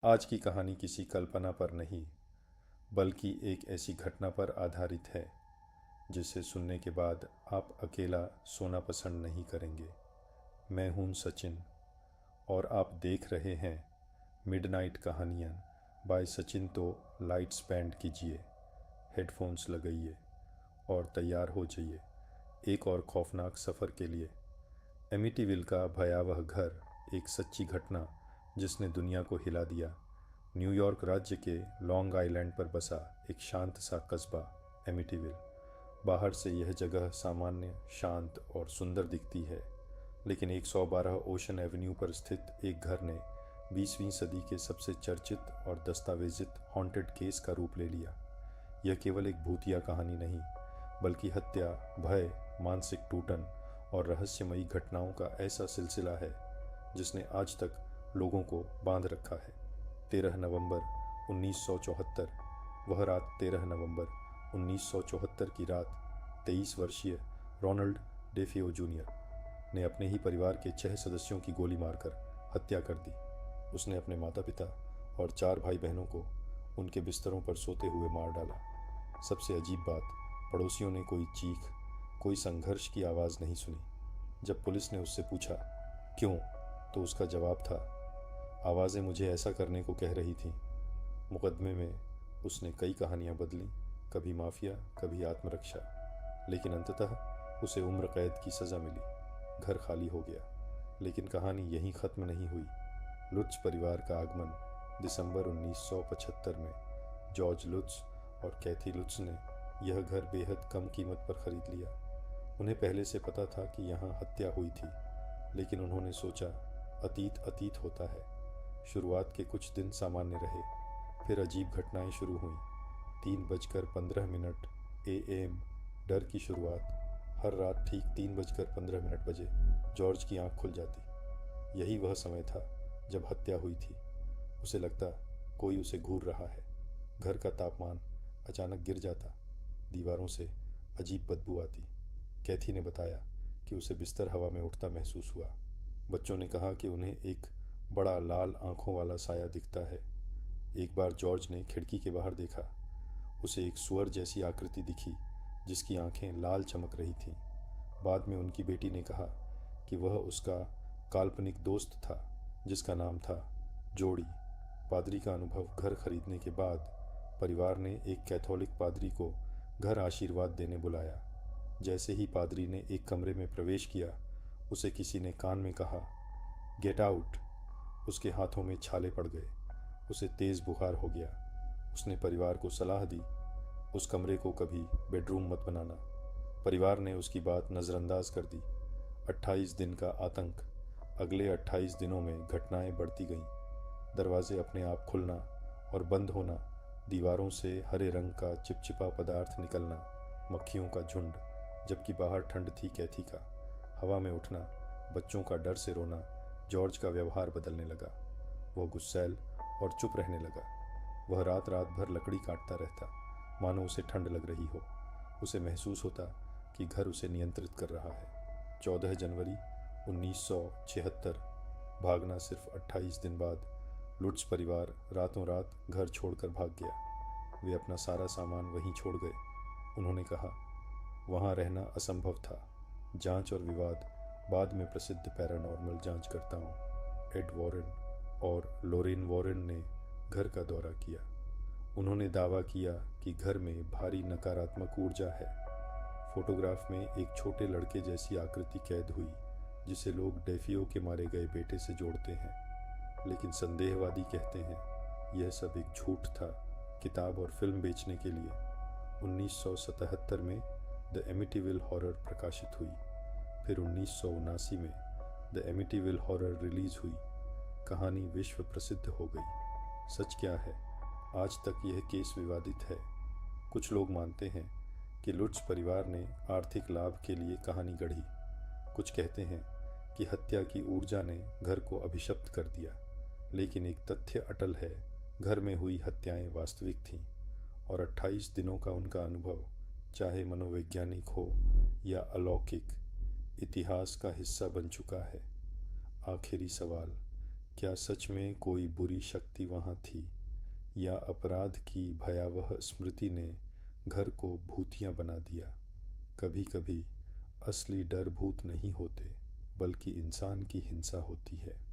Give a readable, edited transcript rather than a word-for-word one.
आज की कहानी किसी कल्पना पर नहीं, बल्कि एक ऐसी घटना पर आधारित है जिसे सुनने के बाद आप अकेला सोना पसंद नहीं करेंगे। मैं हूं सचिन और आप देख रहे हैं मिडनाइट कहानियाँ बाय सचिन। तो लाइट्स बैंड कीजिए, हेडफोन्स लगाइए और तैयार हो जाइए एक और खौफनाक सफ़र के लिए। एमिटीविल का भयावह घर, एक सच्ची घटना जिसने दुनिया को हिला दिया। न्यूयॉर्क राज्य के लॉन्ग आइलैंड पर बसा एक शांत सा कस्बा एमिटीविल। बाहर से यह जगह सामान्य, शांत और सुंदर दिखती है, लेकिन 112 ओशन एवेन्यू पर स्थित एक घर ने 20वीं सदी के सबसे चर्चित और दस्तावेजित हॉन्टेड केस का रूप ले लिया। यह केवल एक भूतिया कहानी नहीं, बल्कि हत्या, भय, मानसिक टूटन और रहस्यमयी घटनाओं का ऐसा सिलसिला है जिसने आज तक लोगों को बांध रखा है। 13 नवंबर 1974। वह रात 13 नवंबर 1974 की रात 23 वर्षीय रोनाल्ड डेफियो जूनियर ने अपने ही परिवार के 6 सदस्यों की गोली मारकर हत्या कर दी। उसने अपने माता पिता और 4 भाई बहनों को उनके बिस्तरों पर सोते हुए मार डाला। सबसे अजीब बात, पड़ोसियों ने कोई चीख, कोई संघर्ष की आवाज़ नहीं सुनी। जब पुलिस ने उससे पूछा क्यों, तो उसका जवाब था, आवाज़ें मुझे ऐसा करने को कह रही थीं। मुकदमे में उसने कई कहानियाँ बदलीं, कभी माफिया, कभी आत्मरक्षा, लेकिन अंततः उसे उम्र कैद की सज़ा मिली। घर खाली हो गया, लेकिन कहानी यहीं ख़त्म नहीं हुई। लुट्स परिवार का आगमन दिसंबर 1975 में। जॉर्ज लुट्स और कैथी लुट्स ने यह घर बेहद कम कीमत पर खरीद लिया। उन्हें पहले से पता था कि यहाँ हत्या हुई थी, लेकिन उन्होंने सोचा अतीत अतीत होता है। शुरुआत के कुछ दिन सामान्य रहे, फिर अजीब घटनाएं शुरू हुईं। 3:15 AM, डर की शुरुआत। हर रात ठीक 3:15 बजे जॉर्ज की आंख खुल जाती। यही वह समय था जब हत्या हुई थी। उसे लगता कोई उसे घूर रहा है। घर का तापमान अचानक गिर जाता, दीवारों से अजीब बदबू आती। कैथी ने बताया कि उसे बिस्तर हवा में उठता महसूस हुआ। बच्चों ने कहा कि उन्हें एक बड़ा लाल आंखों वाला साया दिखता है। एक बार जॉर्ज ने खिड़की के बाहर देखा। उसे एक सुअर जैसी आकृति दिखी जिसकी आंखें लाल चमक रही थीं। बाद में उनकी बेटी ने कहा कि वह उसका काल्पनिक दोस्त था जिसका नाम था जोड़ी। पादरी का अनुभव। घर खरीदने के बाद परिवार ने एक कैथोलिक पादरी को घर आशीर्वाद देने बुलाया। जैसे ही पादरी ने एक कमरे में प्रवेश किया, उसे किसी ने कान में कहा, गेट आउट। उसके हाथों में छाले पड़ गए। उसे तेज़ बुखार हो गया। उसने परिवार को सलाह दी, उस कमरे को कभी बेडरूम मत बनाना। परिवार ने उसकी बात नज़रअंदाज कर दी। 28 दिन का आतंक। अगले 28 दिनों में घटनाएं बढ़ती गईं। दरवाजे अपने आप खुलना और बंद होना, दीवारों से हरे रंग का चिपचिपा पदार्थ निकलना, मक्खियों का झुंड, जबकि बाहर ठंड थी कैथी का। हवा में उठना, बच्चों का डर से रोना। जॉर्ज का व्यवहार बदलने लगा। वह गुस्सैल और चुप रहने लगा। वह रात रात भर लकड़ी काटता रहता, मानो उसे ठंड लग रही हो। उसे महसूस होता कि घर उसे नियंत्रित कर रहा है। 14 जनवरी 1976। भागना सिर्फ 28 दिन बाद लुट्स परिवार रातों रात घर छोड़कर भाग गया। वे अपना सारा सामान वहीं छोड़ गए। उन्होंने कहा, वहाँ रहना असंभव था। जांच और विवाद। बाद में प्रसिद्ध पैरानॉर्मल जांचकर्ताओं एड वॉरेन और लोरेन वॉरेन ने घर का दौरा किया। उन्होंने दावा किया कि घर में भारी नकारात्मक ऊर्जा है। फोटोग्राफ में एक छोटे लड़के जैसी आकृति कैद हुई जिसे लोग डेफियो के मारे गए बेटे से जोड़ते हैं, लेकिन संदेहवादी कहते हैं यह सब एक झूठ था, किताब और फिल्म बेचने के लिए। 1977 में द एमिटीविल हॉरर प्रकाशित हुई। फिर 1979 में द एमिटीविल हॉरर रिलीज हुई। कहानी विश्व प्रसिद्ध हो गई। सच क्या है? आज तक यह केस विवादित है। कुछ लोग मानते हैं कि लुट्स परिवार ने आर्थिक लाभ के लिए कहानी गढ़ी। कुछ कहते हैं कि हत्या की ऊर्जा ने घर को अभिशप्त कर दिया। लेकिन एक तथ्य अटल है, घर में हुई हत्याएं वास्तविक थीं और 28 दिनों का उनका अनुभव, चाहे मनोवैज्ञानिक हो या अलौकिक, इतिहास का हिस्सा बन चुका है। आखिरी सवाल, क्या सच में कोई बुरी शक्ति वहाँ थी, या अपराध की भयावह स्मृति ने घर को भूतिया बना दिया? कभी कभी असली डर भूत नहीं होते, बल्कि इंसान की हिंसा होती है।